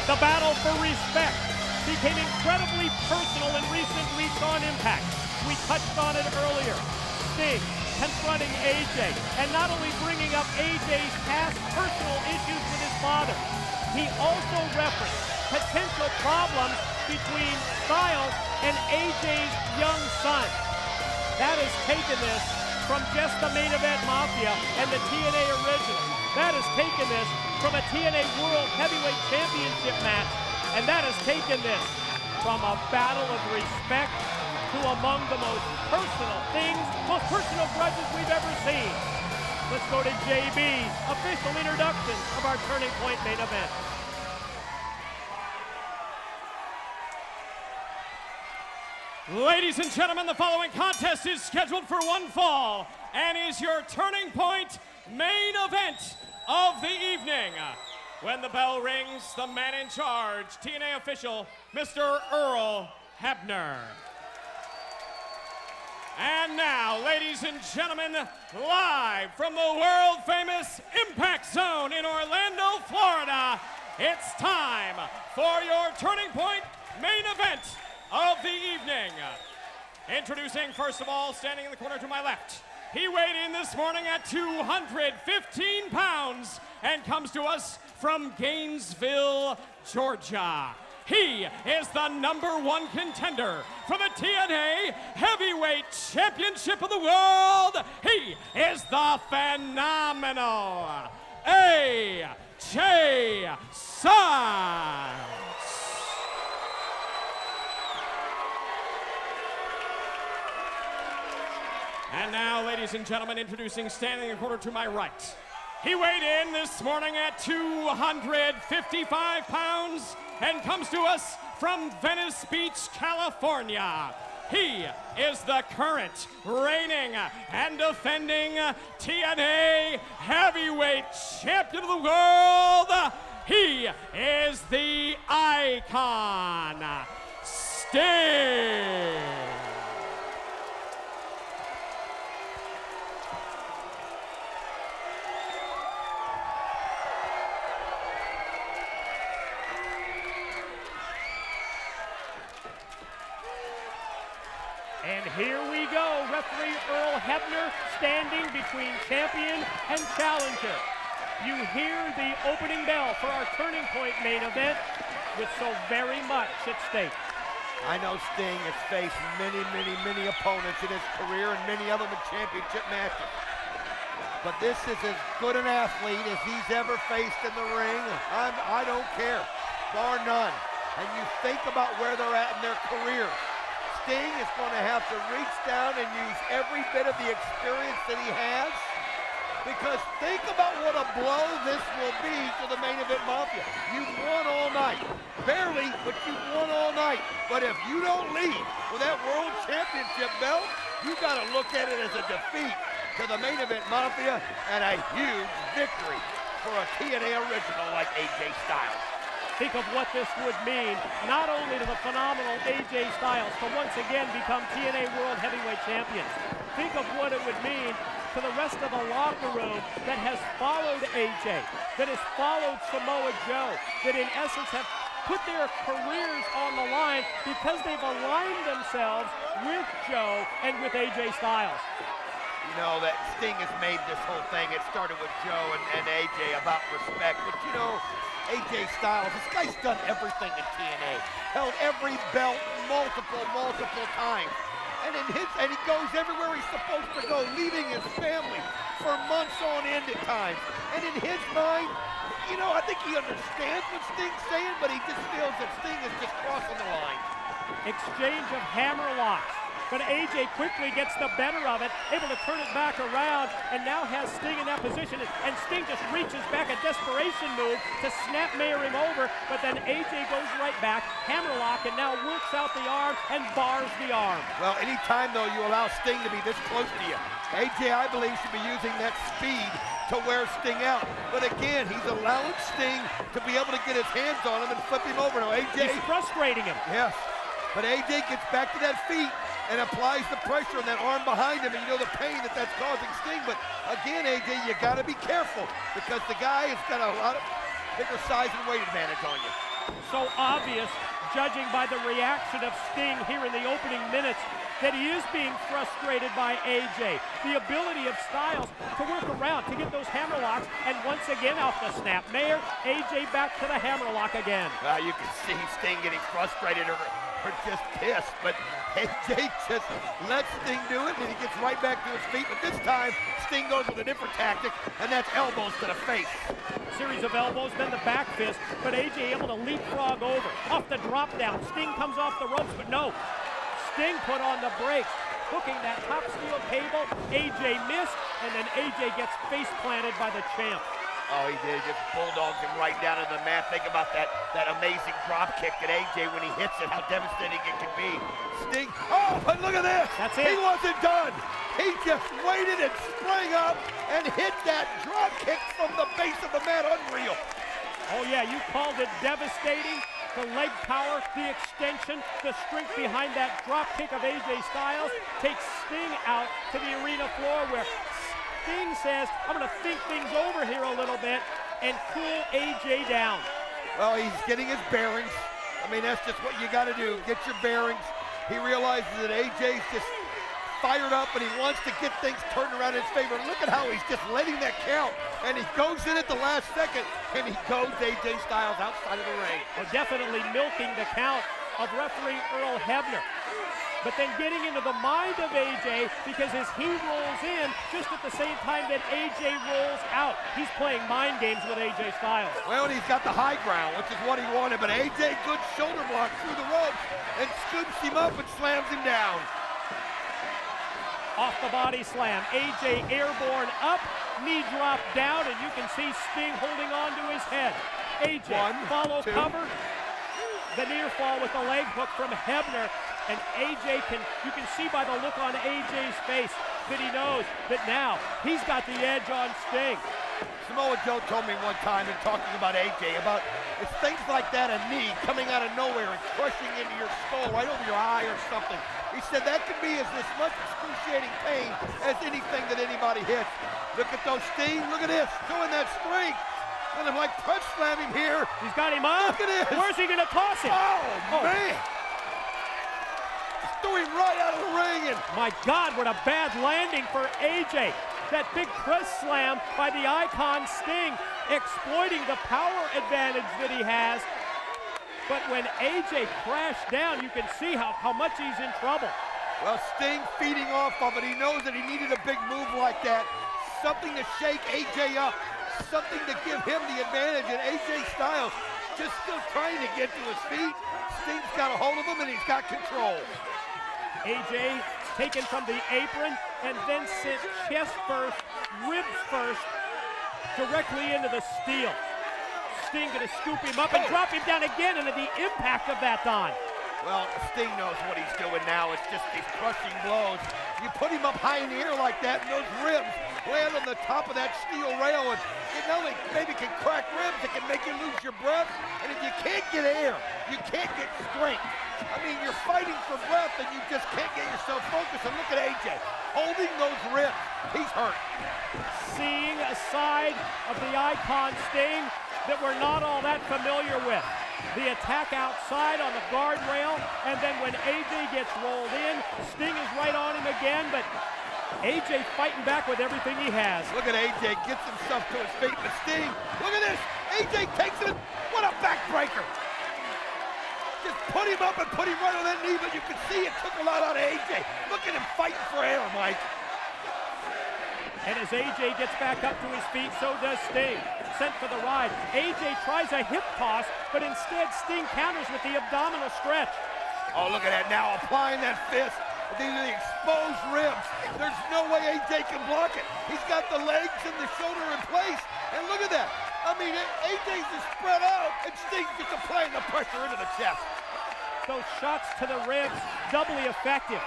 The battle for respect became incredibly personal in recent weeks on Impact. We touched on it earlier. Sting confronting AJ, and not only bringing up AJ's past personal issues with his father, he also referenced potential problems between Styles and AJ's young son. That has taken this from just the main event Mafia and the TNA original. That has taken this from a TNA World Heavyweight Championship match, and that has taken this from a battle of respect to among the most personal things, most personal grudges we've ever seen. Let's go to JB, official introduction of our Turning Point main event. Ladies and gentlemen, the following contest is scheduled for one fall and is your Turning Point main event of the evening. When the bell rings, the man in charge, TNA official, Mr. Earl Hebner. And now, ladies and gentlemen, live from the world-famous Impact Zone in Orlando, Florida, it's time for your Turning Point main event of the evening. Introducing, first of all, standing in the corner to my left. He weighed in this morning at 215 pounds and comes to us from Gainesville, Georgia. He is the #1 contender for the TNA Heavyweight Championship of the World. He is the phenomenal AJ Styles. And now, ladies and gentlemen, introducing standing in the corner to my right. He weighed in this morning at 255 pounds and comes to us from Venice Beach, California. He is the current reigning and defending TNA Heavyweight Champion of the World. He is the Icon, Sting. And here we go, referee Earl Hebner standing between champion and challenger. You hear the opening bell for our Turning Point main event with so very much at stake. I know Sting has faced many opponents in his career and many of them in championship matches. But this is as good an athlete as he's ever faced in the ring. I don't care, bar none. And you think about where they're at in their careers. Sting is going to have to reach down and use every bit of the experience that he has, because think about what a blow this will be to the main event Mafia. You've won all night. Barely, but you've won all night. But if you don't leave with that World Championship belt, you got to look at it as a defeat to the main event Mafia and a huge victory for a TNA original like AJ Styles. Think of what this would mean, not only to the phenomenal AJ Styles to once again become TNA World Heavyweight Champions. Think of what it would mean to the rest of the locker room that has followed AJ, that has followed Samoa Joe, that in essence have put their careers on the line because they've aligned themselves with Joe and with AJ Styles. You know that Sting has made this whole thing. It started with Joe and AJ about respect, but you know, AJ Styles, this guy's done everything in TNA. Held every belt multiple times. And he goes everywhere he's supposed to go, leaving his family for months on end at times. And in his mind, you know, I think he understands what Sting's saying, but he just feels that Sting is just crossing the line. Exchange of hammer locks. But AJ quickly gets the better of it, able to turn it back around, and now has Sting in that position. And Sting just reaches back, a desperation move to snap Mayer him over, but then AJ goes right back, hammerlock, and now works out the arm and bars the arm. Well, anytime, though, you allow Sting to be this close to you, AJ, I believe, should be using that speed to wear Sting out. But again, he's allowing Sting to be able to get his hands on him and flip him over. Now, AJ... He's frustrating him. Yes, but AJ gets back to that feet and applies the pressure on that arm behind him, and you know the pain that that's causing Sting. But again, AJ, you got to be careful because the guy has got a lot of bigger size and weight advantage on you. So obvious, judging by the reaction of Sting here in the opening minutes, that he is being frustrated by AJ. The ability of Styles to work around, to get those hammerlocks, and once again off the snap. Mayor, AJ back to the hammerlock again. You can see Sting getting frustrated or just pissed, but AJ just lets Sting do it, and he gets right back to his feet. But this time, Sting goes with a different tactic, and that's elbows to the face. Series of elbows, then the back fist, but AJ able to leapfrog over. Off the drop down, Sting comes off the ropes, but no. Sting put on the brakes, hooking that top steel cable. AJ missed, and then AJ gets face planted by the champ. Oh, he did. Just bulldogs him right down to the mat. Think about that amazing drop kick at AJ when he hits it, how devastating it can be. Sting, oh, but look at this. That's it. He wasn't done. He just waited and sprang up and hit that drop kick from the base of the mat. Unreal. Oh yeah, you called it devastating. The leg power, the extension, the strength behind that drop kick of AJ Styles takes Sting out to the arena floor where Sting says, I'm going to think things over here a little bit and cool AJ down. Well, he's getting his bearings. I mean, that's just what you got to do. Get your bearings. He realizes that AJ's just fired up and he wants to get things turned around in his favor. Look at how he's just letting that count. And he goes in at the last second and he goes AJ Styles outside of the ring. Well, definitely milking the count of referee Earl Hebner. But then getting into the mind of AJ, because as he rolls in, just at the same time that AJ rolls out, he's playing mind games with AJ Styles. Well, and he's got the high ground, which is what he wanted, but AJ, good shoulder block through the ropes and scoops him up and slams him down. Off the body slam, AJ airborne up, knee drop down, and you can see Sting holding on to his head. AJ, follow cover, the near fall with the leg hook from Hebner. And AJ you can see by the look on AJ's face that he knows that now he's got the edge on Sting. Samoa Joe told me one time in talking about AJ, about it's things like that, a knee coming out of nowhere and crushing into your skull right over your eye or something. He said that could be as much excruciating pain as anything that anybody hits. Look at those, Sting, look at this, showing that strength. And I'm like, punch slam him here. He's got him up. Look at this. Where's he gonna toss him? Oh. Man. Threw him right out of the ring. And my God, what a bad landing for AJ. That big press slam by the icon Sting, exploiting the power advantage that he has. But when AJ crashed down, you can see how much he's in trouble. Well, Sting feeding off of it. He knows that he needed a big move like that. Something to shake AJ up. Something to give him the advantage. And AJ Styles just still trying to get to his feet. Sting's got a hold of him and he's got control. AJ taken from the apron and then sent chest first, ribs first, directly into the steel. Sting gonna scoop him up and drop him down again into the impact of that, Don. Well, Sting knows what he's doing now. It's just these crushing blows. You put him up high in the air like that and those ribs land on the top of that steel rail, and it not only maybe can crack ribs, it can make you lose your breath. And if you can't get air, you can't get strength. I mean, you're fighting for breath and you just can't get yourself focused. And look at AJ holding those ribs. He's hurt. Seeing a side of the icon Sting that we're not all that familiar with. The attack outside on the guardrail, and then when AJ gets rolled in, Sting is right on him again, but AJ fighting back with everything he has. Look at AJ, gets himself to his feet, but Sting, look at this. AJ takes it. What a backbreaker. Just put him up and put him right on that knee, but you can see it took a lot out of AJ. Look at him fighting for air, Mike. And as AJ gets back up to his feet, so does Sting. Sent for the ride. AJ tries a hip toss, but instead Sting counters with the abdominal stretch. Oh, look at that now, applying that fist. These are the exposed ribs. There's no way AJ can block it. He's got the legs and the shoulder in place. And look at that. I mean, AJ's just spread out, and Sting's just applying the pressure into the chest. Those shots to the ribs, doubly effective.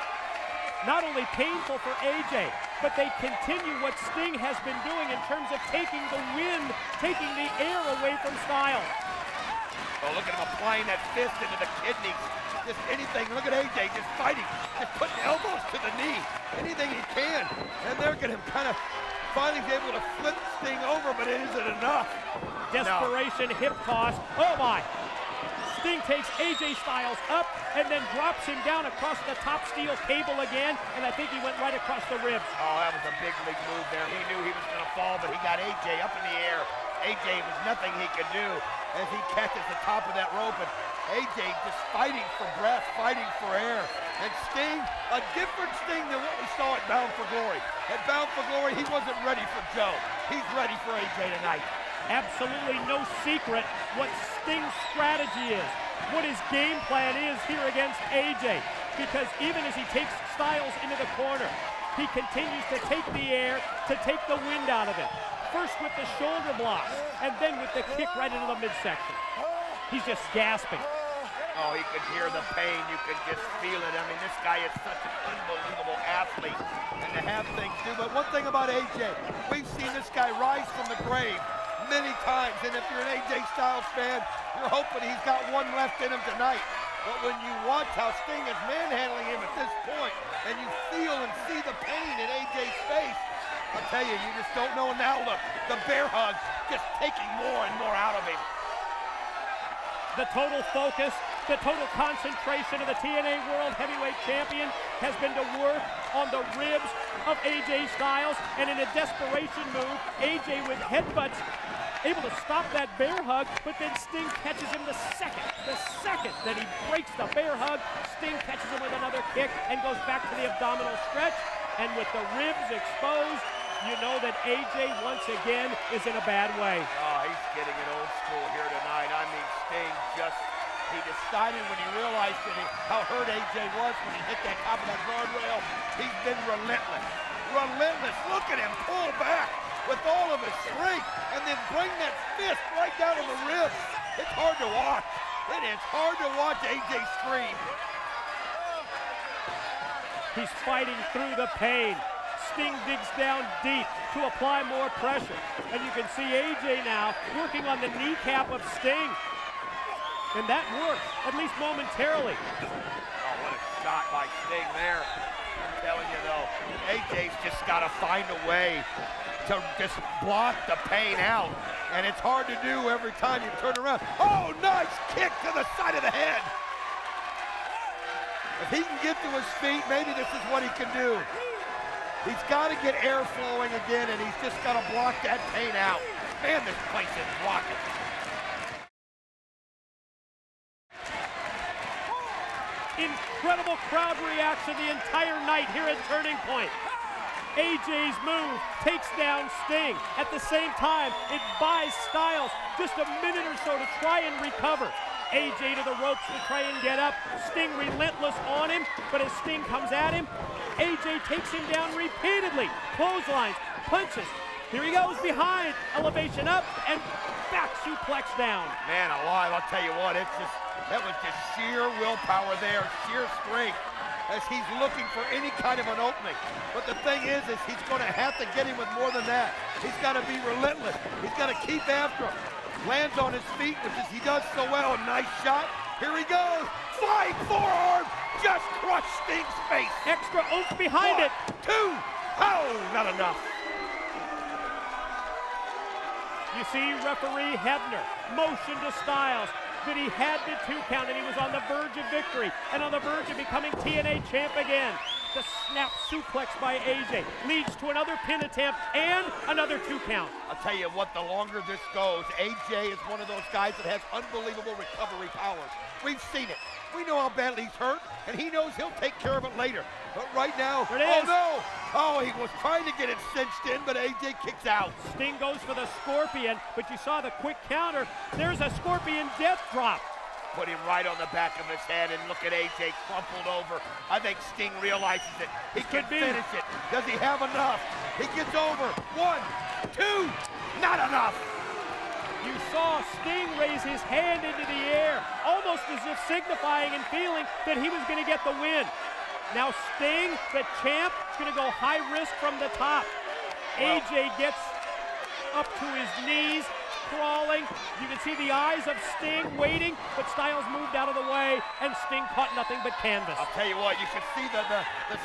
Not only painful for AJ, but they continue what Sting has been doing in terms of taking the wind, taking the air away from Styles. Oh, look at him applying that fist into the kidneys. Just anything. Look at AJ just fighting, just putting elbows to the knee. Anything he can. And they're going to kind of finally be able to flip Sting over, but it isn't enough. Desperation hip toss. Oh my. Sting takes AJ Styles up and then drops him down across the top steel cable again, and I think he went right across the ribs. Oh, that was a big league move there. He knew he was going to fall, but he got AJ up in the air. AJ was nothing he could do as he catches the top of that rope, and AJ just fighting for breath, fighting for air. And Sting, a different Sting than what we saw at Bound for Glory. At Bound for Glory, he wasn't ready for Joe. He's ready for AJ tonight. Absolutely no secret what Sting's strategy is, what his game plan is here against AJ, because even as he takes Styles into the corner, he continues to take the air, to take the wind out of it. First with the shoulder block, and then with the kick right into the midsection. He's just gasping. Oh, he could hear the pain. You could just feel it. I mean, this guy is such an unbelievable athlete, and to have things do. But one thing about AJ, we've seen this guy rise from the grave many times, and if you're an AJ Styles fan, you're hoping he's got one left in him tonight. But when you watch how Sting is manhandling him at this point, and you feel and see the pain in AJ's face, I'll tell you, you just don't know. Now look, the bear hug just taking more and more out of him. The total focus, the total concentration of the TNA World Heavyweight Champion has been to work on the ribs of AJ Styles, and in a desperation move, AJ with headbutts able to stop that bear hug, but then Sting catches him the second that he breaks the bear hug, Sting catches him with another kick and goes back to the abdominal stretch, and with the ribs exposed, you know that AJ once again is in a bad way. Oh, he's getting it old school here tonight. I mean, Sting he decided when he realized how hurt AJ was when he hit that top of that guardrail. He's been relentless. Relentless. Look at him pull back with all of his strength and then bring that fist right down on the ribs. It's hard to watch. It is hard to watch AJ scream. He's fighting through the pain. Sting digs down deep to apply more pressure. And you can see AJ now working on the kneecap of Sting. And that works, at least momentarily. Oh, what a shot by Sting there. I'm telling you though, AJ's just got to find a way to just block the pain out. And it's hard to do every time you turn around. Oh, nice kick to the side of the head. If he can get to his feet, maybe this is what he can do. He's got to get air flowing again, and he's just got to block that pain out. Man, this place is rocking. Incredible crowd reaction the entire night here at Turning Point. AJ's move takes down Sting. At the same time, it buys Styles just a minute or so to try and recover. AJ to the ropes to try and get up. Sting relentless on him, but as Sting comes at him, AJ takes him down repeatedly. Clotheslines, punches. Here he goes behind. Elevation up and back suplex down. Man alive, I'll tell you what, that was just sheer willpower there, sheer strength as he's looking for any kind of an opening. But the thing is he's going to have to get him with more than that. He's got to be relentless. He's got to keep after him. Lands on his feet, which is he does so well. Nice shot. Here he goes. Flying forearm. Just crushed Sting's face. Extra oomph behind it. 1, 2. Oh, not enough. You see referee Hebner motion to Styles that he had the 2 count and he was on the verge of victory and on the verge of becoming TNA champ again. The snap suplex by AJ leads to another pin attempt and another 2 count. I'll tell you what, the longer this goes, AJ is one of those guys that has unbelievable recovery powers. We've seen it. We know how badly he's hurt, and he knows he'll take care of it later. But right now, there it is. Oh no! Oh, he was trying to get it cinched in, but AJ kicks out. Sting goes for the Scorpion, but you saw the quick counter. There's a Scorpion death drop. Put him right on the back of his head, and look at AJ crumpled over. I think Sting realizes it. He can finish it. Does he have enough? He gets over. 1, 2, not enough. You saw Sting raise his hand into the air, almost as if signifying and feeling that he was going to get the win. Now Sting, the champ, is going to go high risk from the top. AJ gets up to his knees, crawling. You can see the eyes of Sting waiting, but Styles moved out of the way, and Sting caught nothing but canvas. I'll tell you what, you can see the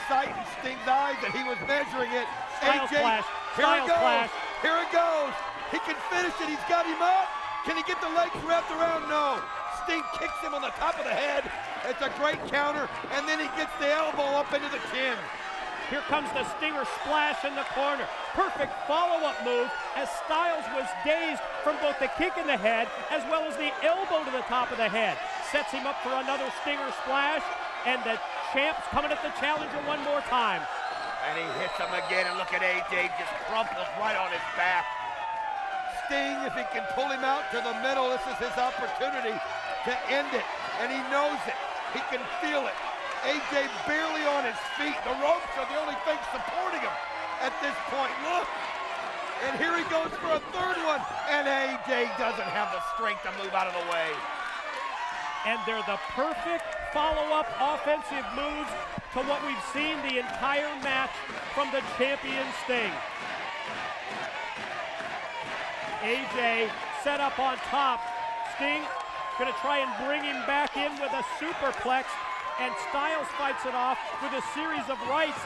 sight in Sting's eyes that he was measuring it. Styles AJ, flash. Here Styles it goes. flash. Here it goes. He can finish it. He's got him up. Can he get the legs wrapped around? No. Sting kicks him on the top of the head. It's a great counter, and then he gets the elbow up into the chin. Here comes the Stinger splash in the corner. Perfect follow-up move as Styles was dazed from both the kick in the head as well as the elbow to the top of the head. Sets him up for another Stinger splash, and the champ's coming at the challenger one more time. And he hits him again, and look at AJ just crumples right on his back. Sting, if he can pull him out to the middle, this is his opportunity to end it, and he knows it. He can feel it. AJ barely on his feet. The ropes are the only thing supporting him at this point. Look, and here he goes for a third one, and AJ doesn't have the strength to move out of the way. And they're the perfect follow-up offensive moves to what we've seen the entire match from the champion Sting. AJ set up on top. Sting gonna try and bring him back in with a superplex, and Styles fights it off with a series of rights.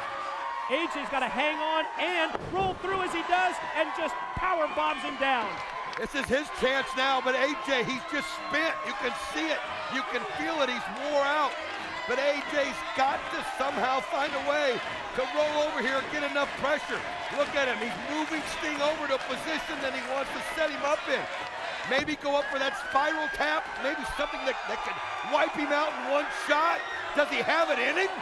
AJ's got to hang on and roll through as he does and just power bombs him down. This is his chance now, but AJ, he's just spent. You can see it. You can feel it. He's wore out. But AJ's got to somehow find a way to roll over here and get enough pressure. Look at him. He's moving Sting over to a position that he wants to set him up in. Maybe go up for that spiral tap. Maybe something that can wipe him out in one shot. Does he have it in him?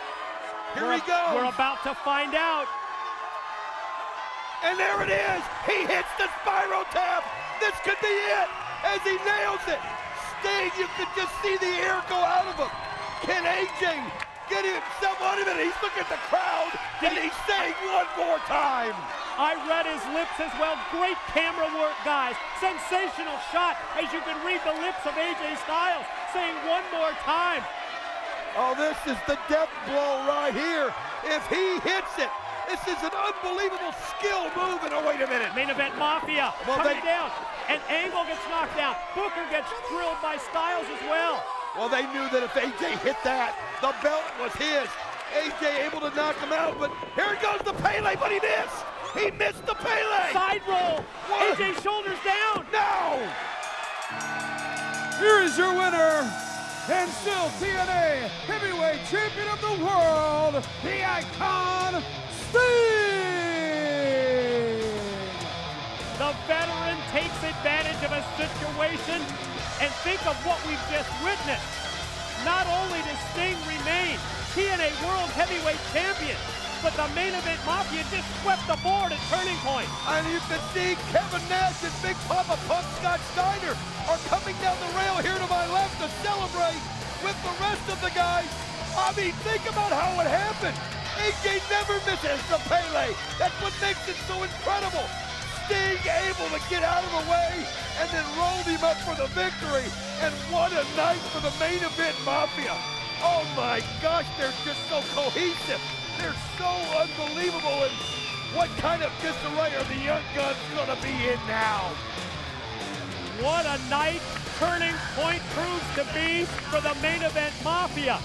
Here he goes. We're about to find out. And there it is. He hits the spiral tap. This could be it as he nails it. Sting, you could just see the air go out of him. Can AJ get himself on him? And he's looking at the crowd, and he's saying one more time. I read his lips as well. Great camera work, guys. Sensational shot, as you can read the lips of AJ Styles saying one more time. Oh, this is the death blow right here. If he hits it, this is an unbelievable skill move. And oh, wait a minute. Main Event Mafia coming down. And Angle gets knocked down. Booker gets drilled by Styles as well. Well, they knew that if AJ hit that, the belt was his. AJ able to knock him out, but here goes the Pele, but he missed. He missed the Pele. Side roll. What? AJ shoulders down. No. Here is your winner, and still TNA Heavyweight Champion of the World, the Icon, Sting! The veteran takes advantage of a situation, and think of what we've just witnessed. Not only does Sting remain TNA World Heavyweight Champion, but the Main Event Mafia just swept the board at Turning Point. And you can see Kevin Nash and Big Papa Pump Scott Steiner are coming down the rail here to my left to celebrate with the rest of the guys. I mean, think about how it happened. AJ never misses the Pele. That's what makes it so incredible. Sting able to get out of the way and then rolled him up for the victory. And what a night for the Main Event Mafia. Oh my gosh, they're just so cohesive. They're so unbelievable. And what kind of disarray are the Young Guns gonna be in now? What a night Turning Point proves to be for the Main Event Mafia.